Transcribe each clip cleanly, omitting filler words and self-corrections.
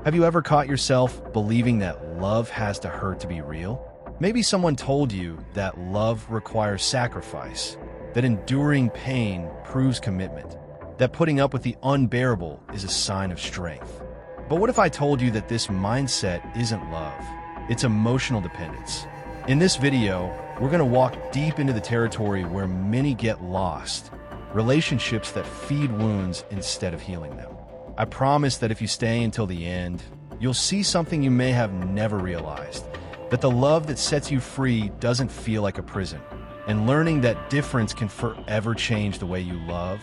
Have you ever caught yourself believing that love has to hurt to be real? Maybe someone told you that love requires sacrifice, that enduring pain proves commitment, that putting up with the unbearable is a sign of strength. But what if I told you that this mindset isn't love? It's emotional dependence. In this video, we're going to walk deep into the territory where many get lost, relationships that feed wounds instead of healing them. I promise that if you stay until the end, you'll see something you may have never realized, that the love that sets you free doesn't feel like a prison, and learning that difference can forever change the way you love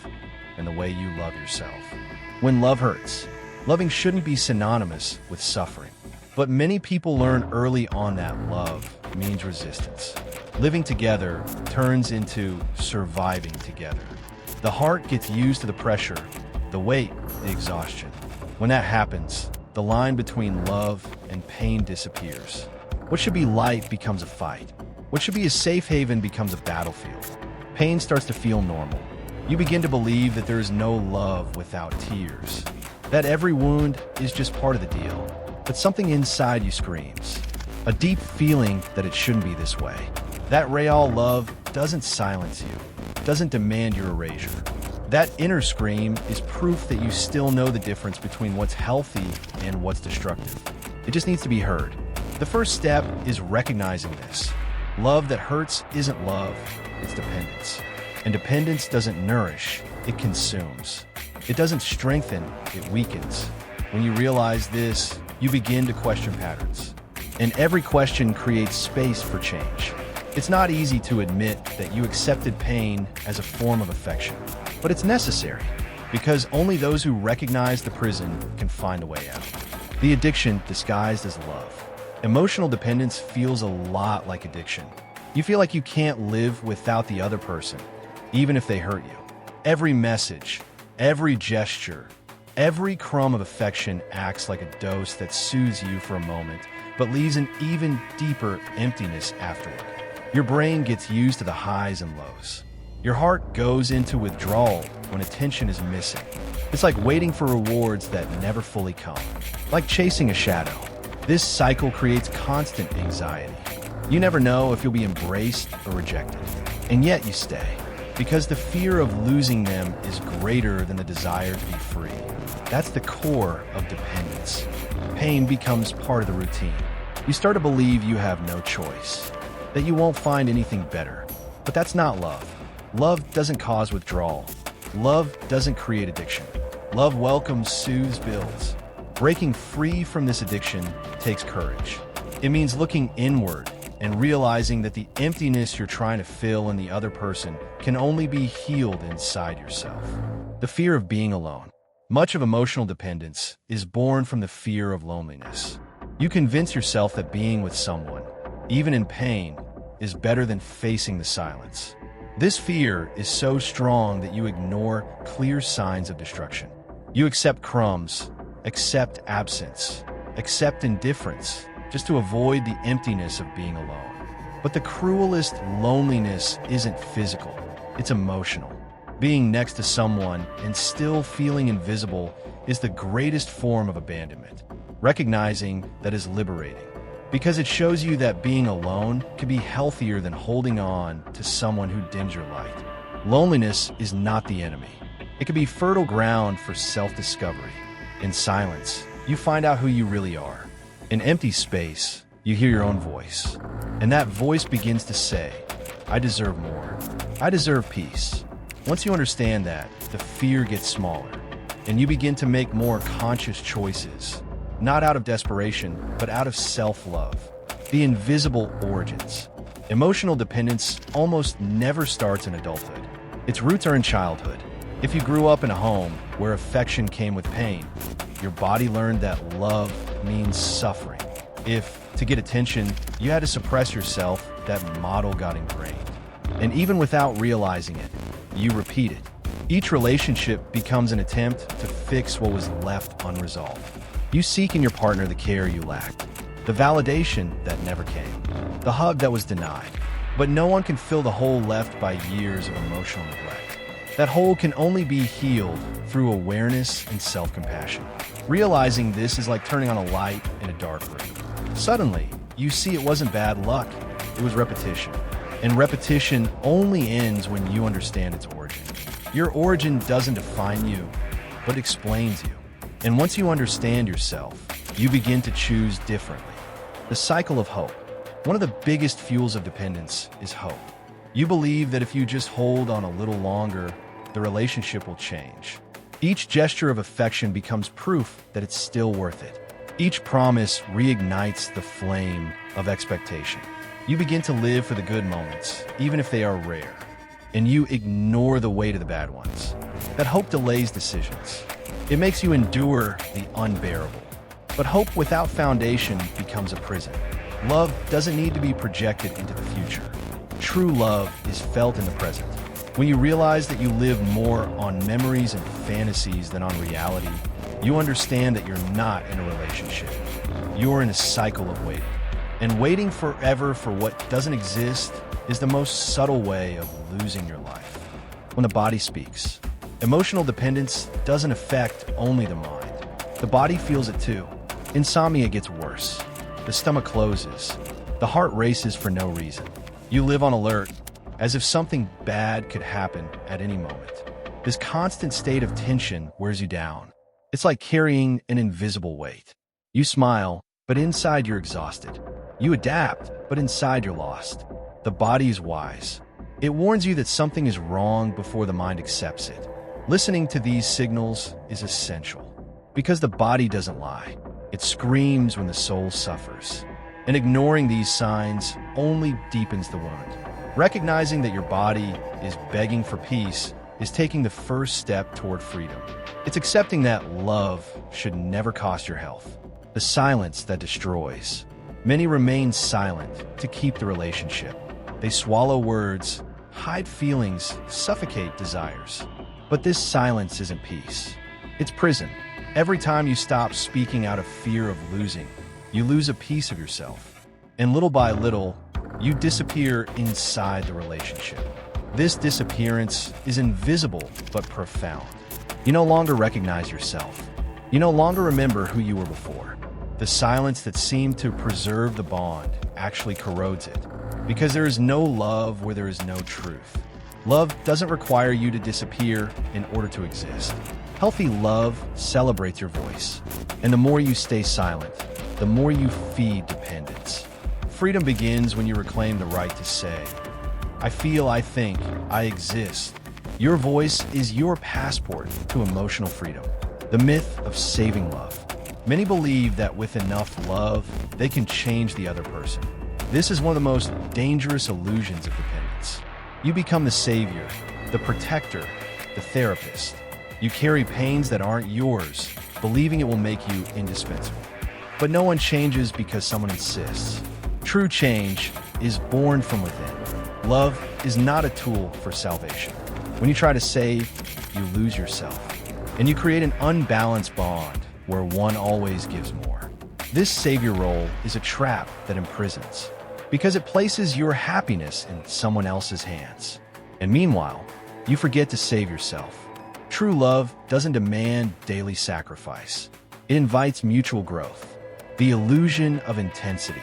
and the way you love yourself. When love hurts, loving shouldn't be synonymous with suffering. But many people learn early on that love means resistance. Living together turns into surviving together. The heart gets used to the pressure, the weight, the exhaustion. When that happens, the line between love and pain disappears. What should be light becomes a fight. What should be a safe haven becomes a battlefield. Pain starts to feel normal. You begin to believe that there is no love without tears, that every wound is just part of the deal. But something inside you screams, a deep feeling that it shouldn't be this way. That real love doesn't silence you, doesn't demand your erasure. That inner scream is proof that you still know the difference between what's healthy and what's destructive. It just needs to be heard. The first step is recognizing this. Love that hurts isn't love, it's dependence. And dependence doesn't nourish, it consumes. It doesn't strengthen, it weakens. When you realize this, you begin to question patterns. And every question creates space for change. It's not easy to admit that you accepted pain as a form of affection, but it's necessary, because only those who recognize the prison can find a way out. The addiction disguised as love. Emotional dependence feels a lot like addiction. You feel like you can't live without the other person, even if they hurt you. Every message, every gesture, every crumb of affection acts like a dose that soothes you for a moment, but leaves an even deeper emptiness afterward. Your brain gets used to the highs and lows. Your heart goes into withdrawal when attention is missing. It's like waiting for rewards that never fully come, like chasing a shadow. This cycle creates constant anxiety. You never know if you'll be embraced or rejected, and yet you stay, because the fear of losing them is greater than the desire to be free. That's the core of dependence. Pain becomes part of the routine. You start to believe you have no choice, that you won't find anything better. But that's not love. Love doesn't cause withdrawal. Love doesn't create addiction. Love welcomes, soothes, builds. Breaking free from this addiction takes courage. It means looking inward and realizing that the emptiness you're trying to fill in the other person can only be healed inside yourself. The fear of being alone. Much of emotional dependence is born from the fear of loneliness. You convince yourself that being with someone, even in pain, is better than facing the silence. This fear is so strong that you ignore clear signs of destruction. You accept crumbs, accept absence, accept indifference, just to avoid the emptiness of being alone. But the cruelest loneliness isn't physical, it's emotional. Being next to someone and still feeling invisible is the greatest form of abandonment. Recognizing that is liberating, because it shows you that being alone can be healthier than holding on to someone who dims your light. Loneliness is not the enemy. It can be fertile ground for self-discovery. In silence, you find out who you really are. In empty space, you hear your own voice. And that voice begins to say, I deserve more. I deserve peace. Once you understand that, the fear gets smaller, and you begin to make more conscious choices, not out of desperation, but out of self-love. The invisible origins. Emotional dependence almost never starts in adulthood. Its roots are in childhood. If you grew up in a home where affection came with pain, your body learned that love means suffering. If, to get attention, you had to suppress yourself, that model got ingrained. And even without realizing it, you repeat it. Each relationship becomes an attempt to fix what was left unresolved. You seek in your partner the care you lacked, the validation that never came, the hug that was denied. But no one can fill the hole left by years of emotional neglect. That hole can only be healed through awareness and self-compassion. Realizing this is like turning on a light in a dark room. Suddenly, you see it wasn't bad luck, it was repetition. And repetition only ends when you understand its origin. Your origin doesn't define you, but explains you. And once you understand yourself, you begin to choose differently. The cycle of hope. One of the biggest fuels of dependence is hope. You believe that if you just hold on a little longer, the relationship will change. Each gesture of affection becomes proof that it's still worth it. Each promise reignites the flame of expectation. You begin to live for the good moments, even if they are rare, and you ignore the weight of the bad ones. That hope delays decisions. It makes you endure the unbearable. But hope without foundation becomes a prison. Love doesn't need to be projected into the future. True love is felt in the present. When you realize that you live more on memories and fantasies than on reality, you understand that you're not in a relationship. You're in a cycle of waiting. And waiting forever for what doesn't exist is the most subtle way of losing your life. When the body speaks, emotional dependence doesn't affect only the mind. The body feels it too. Insomnia gets worse. The stomach closes. The heart races for no reason. You live on alert, as if something bad could happen at any moment. This constant state of tension wears you down. It's like carrying an invisible weight. You smile, but inside you're exhausted. You adapt, but inside you're lost. The body is wise. It warns you that something is wrong before the mind accepts it. Listening to these signals is essential, because the body doesn't lie. It screams when the soul suffers. And ignoring these signs only deepens the wound. Recognizing that your body is begging for peace is taking the first step toward freedom. It's accepting that love should never cost your health. The silence that destroys. Many remain silent to keep the relationship. They swallow words, hide feelings, suffocate desires. But this silence isn't peace. It's prison. Every time you stop speaking out of fear of losing, you lose a piece of yourself. And little by little, you disappear inside the relationship. This disappearance is invisible but profound. You no longer recognize yourself. You no longer remember who you were before. The silence that seemed to preserve the bond actually corrodes it, because there is no love where there is no truth. Love doesn't require you to disappear in order to exist. Healthy love celebrates your voice, and the more you stay silent, the more you feed dependence. Freedom begins when you reclaim the right to say, I feel, I think, I exist. Your voice is your passport to emotional freedom. The myth of saving love. Many believe that with enough love, they can change the other person. This is one of the most dangerous illusions of dependence. You become the savior, the protector, the therapist. You carry pains that aren't yours, believing it will make you indispensable. But no one changes because someone insists. True change is born from within. Love is not a tool for salvation. When you try to save, you lose yourself. And you create an unbalanced bond where one always gives more. This savior role is a trap that imprisons, because it places your happiness in someone else's hands. And meanwhile, you forget to save yourself. True love doesn't demand daily sacrifice. It invites mutual growth. The illusion of intensity.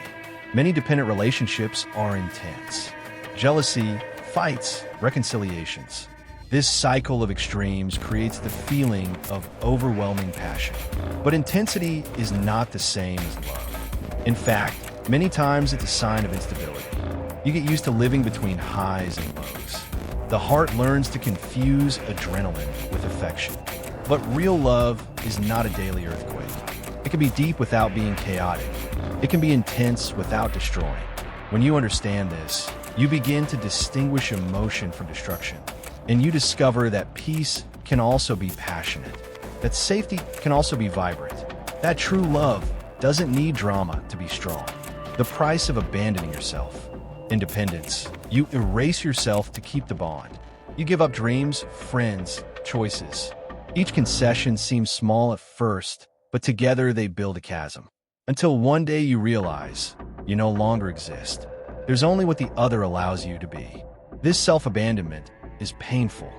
Many dependent relationships are intense. Jealousy, fights, reconciliations. This cycle of extremes creates the feeling of overwhelming passion. But intensity is not the same as love. In fact, many times it's a sign of instability. You get used to living between highs and lows. The heart learns to confuse adrenaline with affection. But real love is not a daily earthquake. It can be deep without being chaotic. It can be intense without destroying. When you understand this, you begin to distinguish emotion from destruction. And you discover that peace can also be passionate, that safety can also be vibrant, that true love doesn't need drama to be strong. The price of abandoning yourself. Independence. You erase yourself to keep the bond. You give up dreams, friends, choices. Each concession seems small at first, but together they build a chasm. Until one day you realize you no longer exist. There's only what the other allows you to be. This self-abandonment is painful,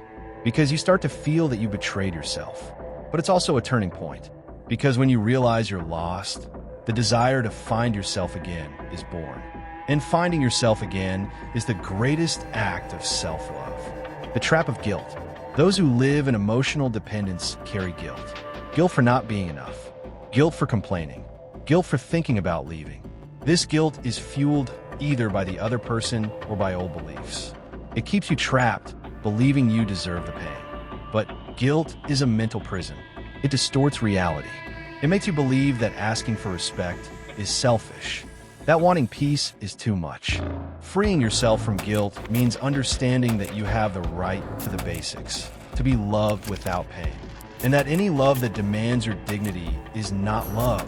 because you start to feel that you betrayed yourself. But it's also a turning point, because when you realize you're lost, the desire to find yourself again is born. And finding yourself again is the greatest act of self-love. The trap of guilt. Those who live in emotional dependence carry guilt. Guilt for not being enough. Guilt for complaining. Guilt for thinking about leaving. This guilt is fueled either by the other person or by old beliefs. It keeps you trapped, believing you deserve the pain. But guilt is a mental prison. It distorts reality. It makes you believe that asking for respect is selfish, that wanting peace is too much. Freeing yourself from guilt means understanding that you have the right to the basics, to be loved without pain, and that any love that demands your dignity is not love,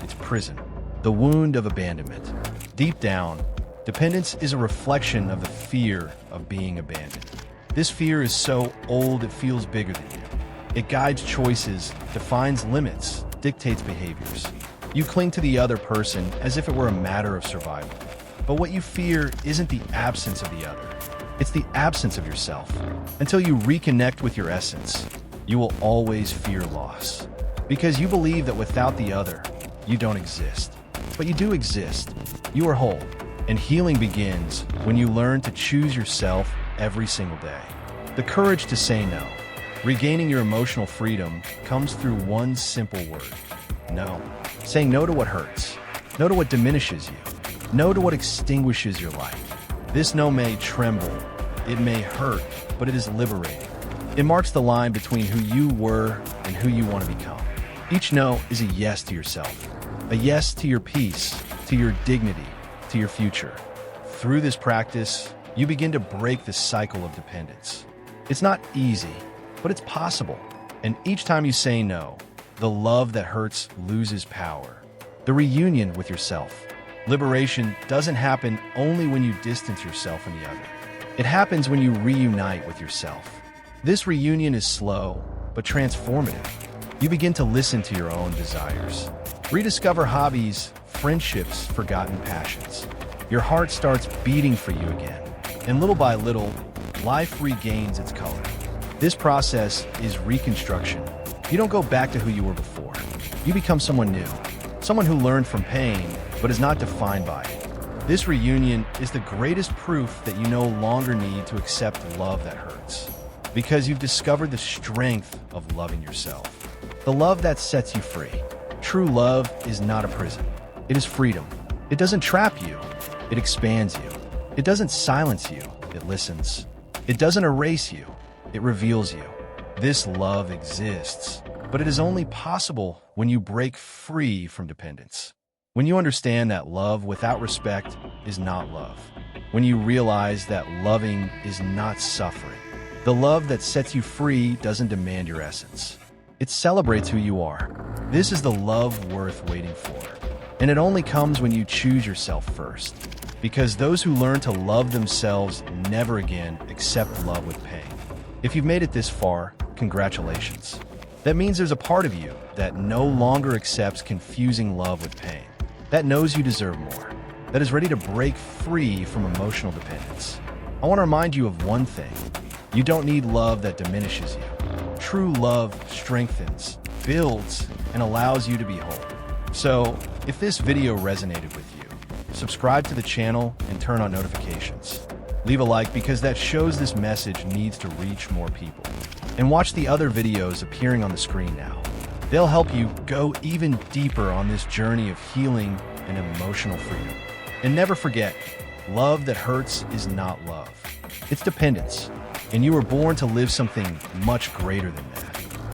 it's prison. The wound of abandonment. Deep down, dependence is a reflection of the fear of being abandoned. This fear is so old it feels bigger than you. It guides choices, defines limits, dictates behaviors. You cling to the other person as if it were a matter of survival. But what you fear isn't the absence of the other. It's the absence of yourself. Until you reconnect with your essence, you will always fear loss. Because you believe that without the other, you don't exist. But you do exist. You are whole. And healing begins when you learn to choose yourself every single day. The courage to say no. Regaining your emotional freedom comes through one simple word: no. Saying no to what hurts. No to what diminishes you. No to what extinguishes your life. This no may tremble. It may hurt, but it is liberating. It marks the line between who you were and who you want to become. Each no is a yes to yourself. A yes to your peace, to your dignity, to your future. Through this practice, you begin to break the cycle of dependence. It's not easy, but it's possible. And each time you say no, the love that hurts loses power. The reunion with yourself. Liberation doesn't happen only when you distance yourself from the other. It happens when you reunite with yourself. This reunion is slow, but transformative. You begin to listen to your own desires. Rediscover hobbies, friendships, forgotten passions. Your heart starts beating for you again. And little by little, life regains its color. This process is reconstruction. You don't go back to who you were before. You become someone new. Someone who learned from pain, but is not defined by it. This reunion is the greatest proof that you no longer need to accept love that hurts. Because you've discovered the strength of loving yourself. The love that sets you free. True love is not a prison. It is freedom. It doesn't trap you. It expands you. It doesn't silence you. It listens. It doesn't erase you. It reveals you. This love exists, but it is only possible when you break free from dependence. When you understand that love without respect is not love. When you realize that loving is not suffering. The love that sets you free doesn't demand your essence. It celebrates who you are. This is the love worth waiting for. And it only comes when you choose yourself first. Because those who learn to love themselves never again accept love with pain. If you've made it this far, congratulations. That means there's a part of you that no longer accepts confusing love with pain, that knows you deserve more, that is ready to break free from emotional dependence. I want to remind you of one thing. You don't need love that diminishes you. True love strengthens, builds, and allows you to be whole. So, if this video resonated with you, subscribe to the channel and turn on notifications. Leave a like because that shows this message needs to reach more people. And watch the other videos appearing on the screen now. They'll help you go even deeper on this journey of healing and emotional freedom. And never forget, love that hurts is not love. It's dependence. And you were born to live something much greater than that.